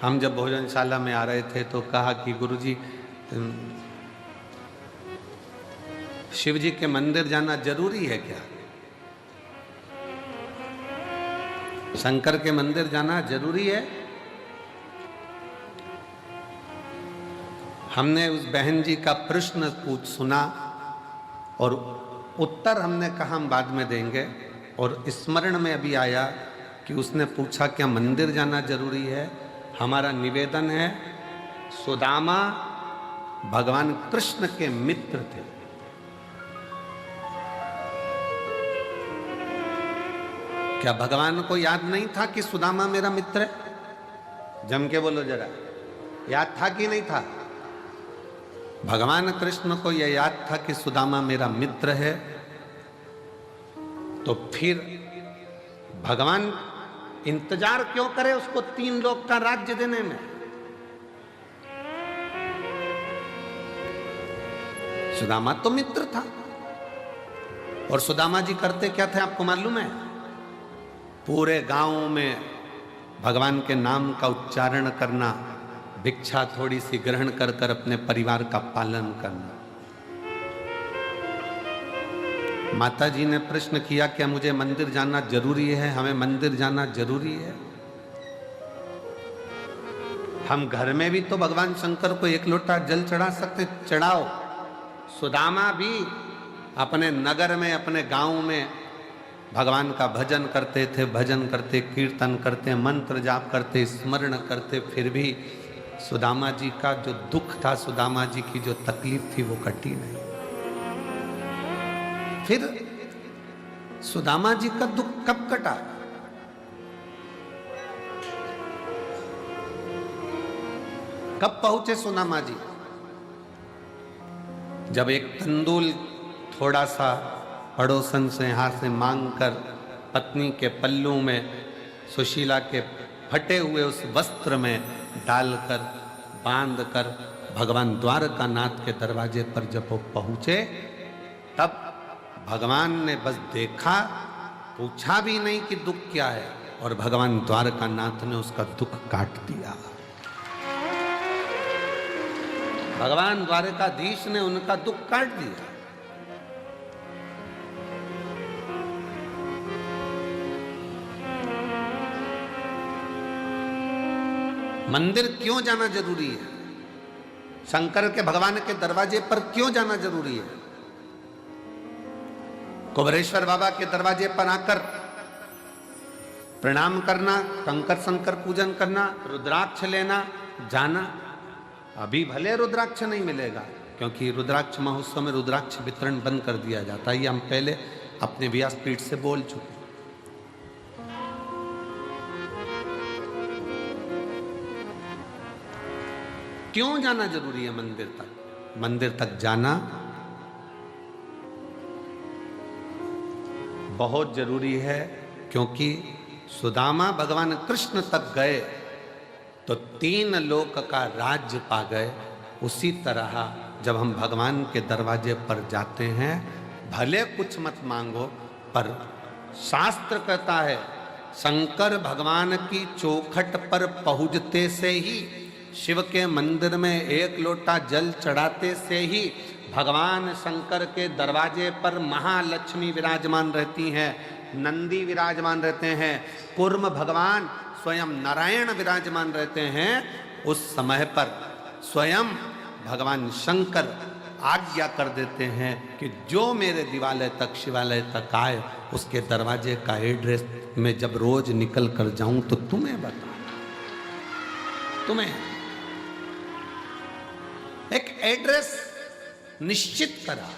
हम जब भोजनशाला में आ रहे थे तो कहा कि गुरुजी शिव जी के मंदिर जाना जरूरी है क्या? शंकर के मंदिर जाना जरूरी है? हमने उस बहन जी का प्रश्न सुना और उत्तर हमने कहा हम बाद में देंगे, और स्मरण में अभी आया कि उसने पूछा क्या मंदिर जाना जरूरी है। हमारा निवेदन है, सुदामा भगवान कृष्ण के मित्र थे। क्या भगवान को याद नहीं था कि सुदामा मेरा मित्र है? जम के बोलो जरा, याद था कि नहीं था? भगवान कृष्ण को यह याद था कि सुदामा मेरा मित्र है, तो फिर भगवान इंतजार क्यों करे उसको 3 लोक का राज्य देने में? सुदामा तो मित्र था। और सुदामा जी करते क्या थे आपको मालूम है? पूरे गांव में भगवान के नाम का उच्चारण करना, भिक्षा थोड़ी सी ग्रहण कर कर अपने परिवार का पालन करना। माता जी ने प्रश्न किया क्या मुझे मंदिर जाना जरूरी है? हमें मंदिर जाना जरूरी है? हम घर में भी तो भगवान शंकर को 1 लोटा जल चढ़ा सकते, चढ़ाओ। सुदामा भी अपने नगर में, अपने गांव में भगवान का भजन करते थे, भजन करते, कीर्तन करते, मंत्र जाप करते, स्मरण करते, फिर भी सुदामा जी का जो दुख था, सुदामा जी की जो तकलीफ थी वो कटी नहीं। फिर सुदामा जी का दुख कब कटा? कब पहुंचे सुदामा जी? जब एक तंदूल थोड़ा सा पड़ोसन से हाथ से मांग कर पत्नी के पल्लू में सुशीला के फटे हुए उस वस्त्र में डालकर बांधकर भगवान द्वारकानाथ के दरवाजे पर जब वो पहुंचे, तब भगवान ने बस देखा, पूछा भी नहीं कि दुख क्या है, और भगवान द्वारकानाथ ने उसका दुख काट दिया। भगवान द्वारकाधीश ने उनका दुख काट दिया। मंदिर क्यों जाना जरूरी है? शंकर के भगवान के दरवाजे पर क्यों जाना जरूरी है? कुबरेश्वर बाबा के दरवाजे पर आकर प्रणाम करना, कंकर शंकर पूजन करना, रुद्राक्ष लेना, जाना। अभी भले रुद्राक्ष नहीं मिलेगा, क्योंकि रुद्राक्ष महोत्सव में रुद्राक्ष वितरण बंद कर दिया जाता है। ये हम पहले अपने व्यासपीठ से बोल चुके। क्यों जाना जरूरी है मंदिर तक? मंदिर तक जाना बहुत जरूरी है, क्योंकि सुदामा भगवान कृष्ण तक गए तो 3 लोक का राज्य पा गए। उसी तरह जब हम भगवान के दरवाजे पर जाते हैं, भले कुछ मत मांगो, पर शास्त्र कहता है शंकर भगवान की चौखट पर पहुंचते से ही, शिव के मंदिर में 1 लोटा जल चढ़ाते से ही भगवान शंकर के दरवाजे पर महालक्ष्मी विराजमान रहती हैं, नंदी विराजमान रहते हैं, कूर्म भगवान स्वयं नारायण विराजमान रहते हैं। उस समय पर स्वयं भगवान शंकर आज्ञा कर देते हैं कि जो मेरे दिवालय तक, शिवालय तक आए, उसके दरवाजे का एड्रेस मैं जब रोज निकल कर जाऊं तो तुम्हें बता, तुम्हें एक एड्रेस निश्चित करा।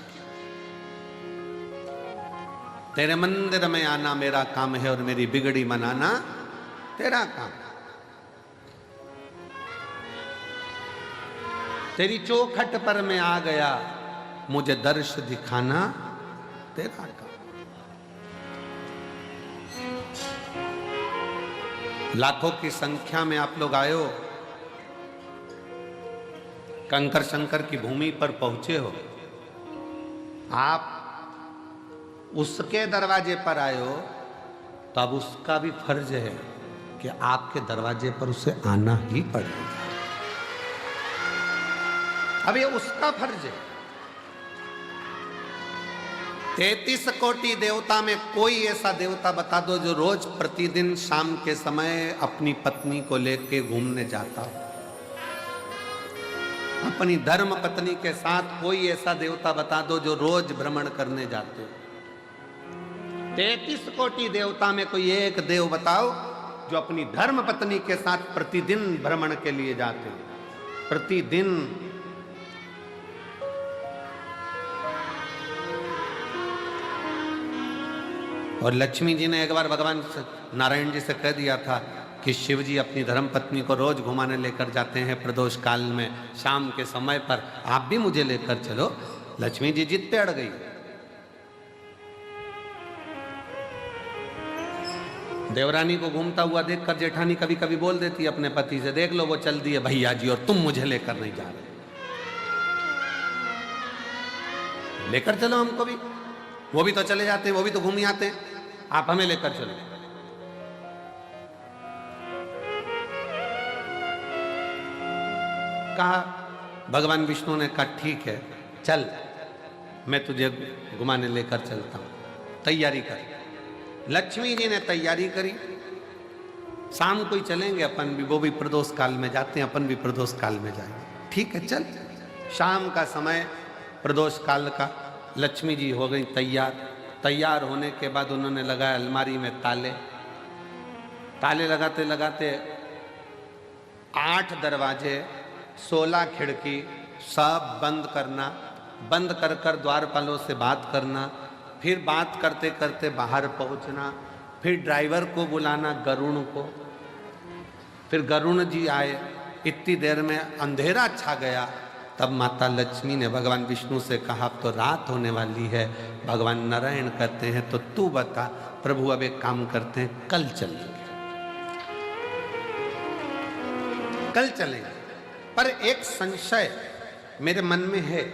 तेरे मंदिर में आना मेरा काम है और मेरी बिगड़ी मनाना तेरा काम। तेरी चौखट पर मैं आ गया, मुझे दर्श दिखाना तेरा काम। लाखों की संख्या में आप लोग आए हो, कंकर शंकर की भूमि पर पहुंचे हो, आप उसके दरवाजे पर आए हो, तो अब उसका भी फर्ज है कि आपके दरवाजे पर उसे आना ही पड़ेगा। अब ये उसका फर्ज है। 33 कोटि देवता में कोई ऐसा देवता बता दो जो रोज प्रतिदिन शाम के समय अपनी पत्नी को लेके घूमने जाता हो। अपनी धर्म पत्नी के साथ कोई ऐसा देवता बता दो जो रोज भ्रमण करने जाते हो। 33 कोटि देवता में कोई एक देव बताओ जो अपनी धर्म पत्नी के साथ प्रतिदिन भ्रमण के लिए जाते हैं, प्रतिदिन। और लक्ष्मी जी ने एक बार भगवान नारायण जी से कह दिया था कि शिव जी अपनी धर्म पत्नी को रोज घुमाने लेकर जाते हैं प्रदोष काल में शाम के समय पर, आप भी मुझे लेकर चलो। लक्ष्मी जी जिद पे अड़ गई। देवरानी को घूमता हुआ देखकर जेठानी कभी कभी बोल देती है अपने पति से, देख लो वो चल दिए भैया जी और तुम मुझे लेकर नहीं जा रहे, लेकर चलो हमको भी। वो भी तो चले जाते हैं, वो भी तो घूम आते हैं, आप हमें लेकर चलो। कहा, भगवान विष्णु ने कहा ठीक है चल, मैं तुझे घुमाने लेकर चलता हूं, तैयारी कर। लक्ष्मी जी ने तैयारी करी, शाम को ही चलेंगे अपन भी, वो भी प्रदोष काल में जाते हैं, अपन भी प्रदोष काल में जाएंगे। ठीक है चल। शाम का समय प्रदोष काल का, लक्ष्मी जी हो गई तैयार। तैयार होने के बाद उन्होंने लगाया अलमारी में ताले। ताले लगाते लगाते 8 दरवाजे 16 खिड़की सब बंद करना, बंद कर कर द्वारपालों से बात करना, फिर बात करते करते बाहर पहुंचना, फिर ड्राइवर को बुलाना गरुण को, फिर गरुण जी आए। इतनी देर में अंधेरा छा गया। तब माता लक्ष्मी ने भगवान विष्णु से कहा अब तो रात होने वाली है। भगवान नारायण कहते हैं तो तू बता। प्रभु अब एक काम करते हैं, कल चलेंगे, कल चलेंगे। पर एक संशय मेरे मन में है,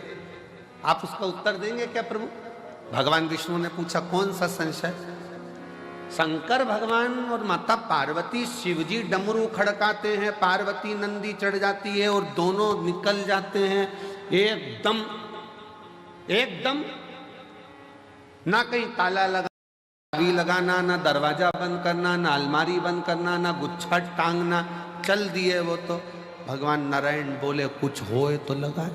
आप उसका उत्तर देंगे क्या प्रभु? भगवान विष्णु ने पूछा कौन सा संशय? शंकर भगवान और माता पार्वती, शिवजी डमरू खड़काते हैं, पार्वती नंदी चढ़ जाती है और दोनों निकल जाते हैं एकदम एकदम, ना कहीं ताला लगाना, ना दरवाजा बंद करना, ना अलमारी बंद करना, ना गुच्छा टांगना, चल दिए वो तो। भगवान नारायण बोले कुछ होए तो लगाए।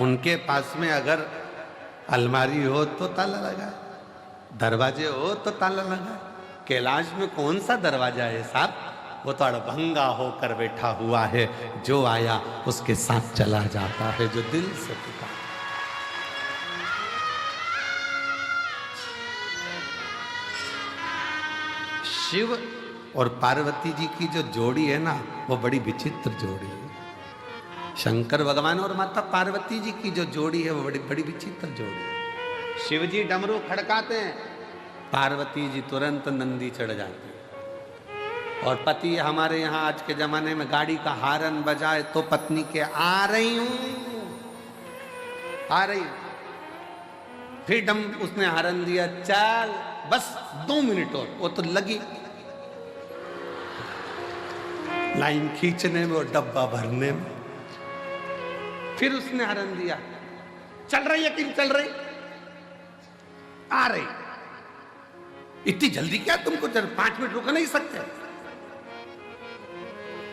उनके पास में अगर अलमारी हो तो ताला लगाए, दरवाजे हो तो ताला लगाए। कैलाश में कौन सा दरवाजा है साहब? वो तो अड़भंगा होकर बैठा हुआ है, जो आया उसके साथ चला जाता है, जो दिल से पुकार। शिव और पार्वती जी की जो जोड़ी है ना, वो बड़ी विचित्र जोड़ी है। शंकर भगवान और माता पार्वती जी की जो जोड़ी है वो बड़ी बड़ी विचित्र जोड़ी है। शिव जी डमरू खड़काते हैं, पार्वती जी तुरंत नंदी चढ़ जाती है। और पति हमारे यहाँ आज के जमाने में गाड़ी का हारन बजाए तो पत्नी के आ रही हूं, आ रही हूं, फिर उसने हारन दिया, चल बस 2 मिनट और, वो तो लगी लाइन खींचने में और डब्बा भरने में। फिर उसने हरन दिया, चल रही है कि चल रही, आ रही। इतनी जल्दी क्या तुमको? 5 मिनट रुक नहीं सकते?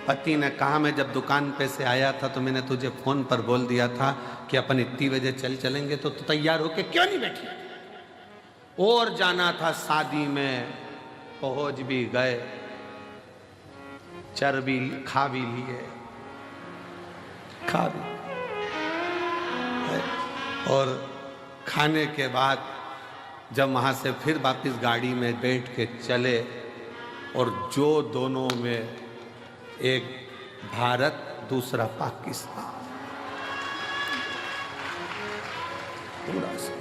पति ने कहा मैं जब दुकान पे से आया था तो मैंने तुझे फोन पर बोल दिया था कि अपन इतनी बजे चलेंगे, तो तू तैयार होके क्यों नहीं बैठी? और जाना था शादी में, पहुंच भी गए, चर्बी खा भी लिए, खा भी, और खाने के बाद जब वहाँ से फिर वापस गाड़ी में बैठ के चले, और जो दोनों में एक भारत दूसरा पाकिस्तान, पूरा से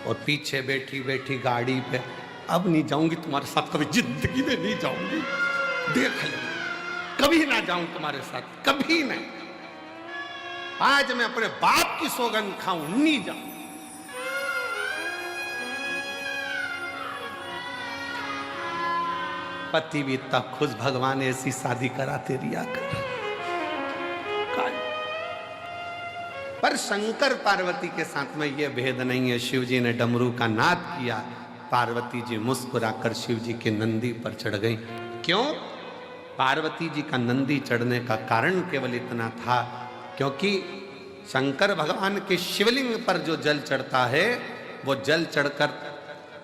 और पीछे बैठी बैठी गाड़ी पे, अब नहीं जाऊंगी तुम्हारे साथ, कभी जिंदगी में नहीं जाऊंगी, देख ले, कभी ना जाऊं तुम्हारे साथ, कभी नहीं। आज मैं अपने बाप की सौगंध खाऊं, नहीं जाऊं। पति भी इतना खुश, भगवान ऐसी शादी कराते रिया कर। पर शंकर पार्वती के साथ में यह भेद नहीं है। शिव जी ने डमरू का नाद किया, पार्वती जी मुस्कुराकर शिव जी के नंदी पर चढ़ गई। क्यों? पार्वती जी का नंदी चढ़ने का कारण केवल इतना था क्योंकि शंकर भगवान के शिवलिंग पर जो जल चढ़ता है, वो जल चढ़कर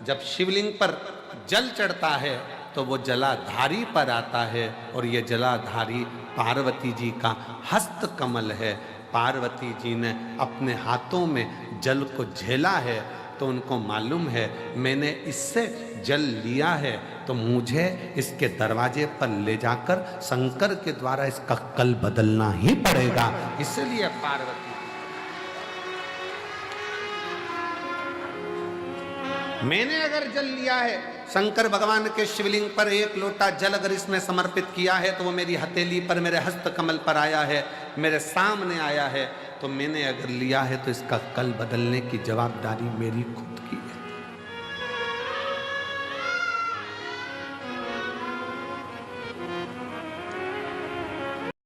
जब शिवलिंग पर जल चढ़ता है तो वो जलाधारी पर आता है, और ये जलाधारी पार्वती जी का हस्त कमल है। पार्वती जी ने अपने हाथों में जल को झेला है तो उनको मालूम है मैंने इससे जल लिया है तो मुझे इसके दरवाजे पर ले जाकर शंकर के द्वारा इसका कल बदलना ही पड़ेगा। इसलिए पार्वती, मैंने अगर जल लिया है, शंकर भगवान के शिवलिंग पर एक लोटा जल अगर इसमें समर्पित किया है तो वो मेरी हथेली पर, मेरे हस्त कमल पर आया है, मेरे सामने आया है, तो मैंने अगर लिया है तो इसका कल बदलने की जवाबदारी मेरी खुद की।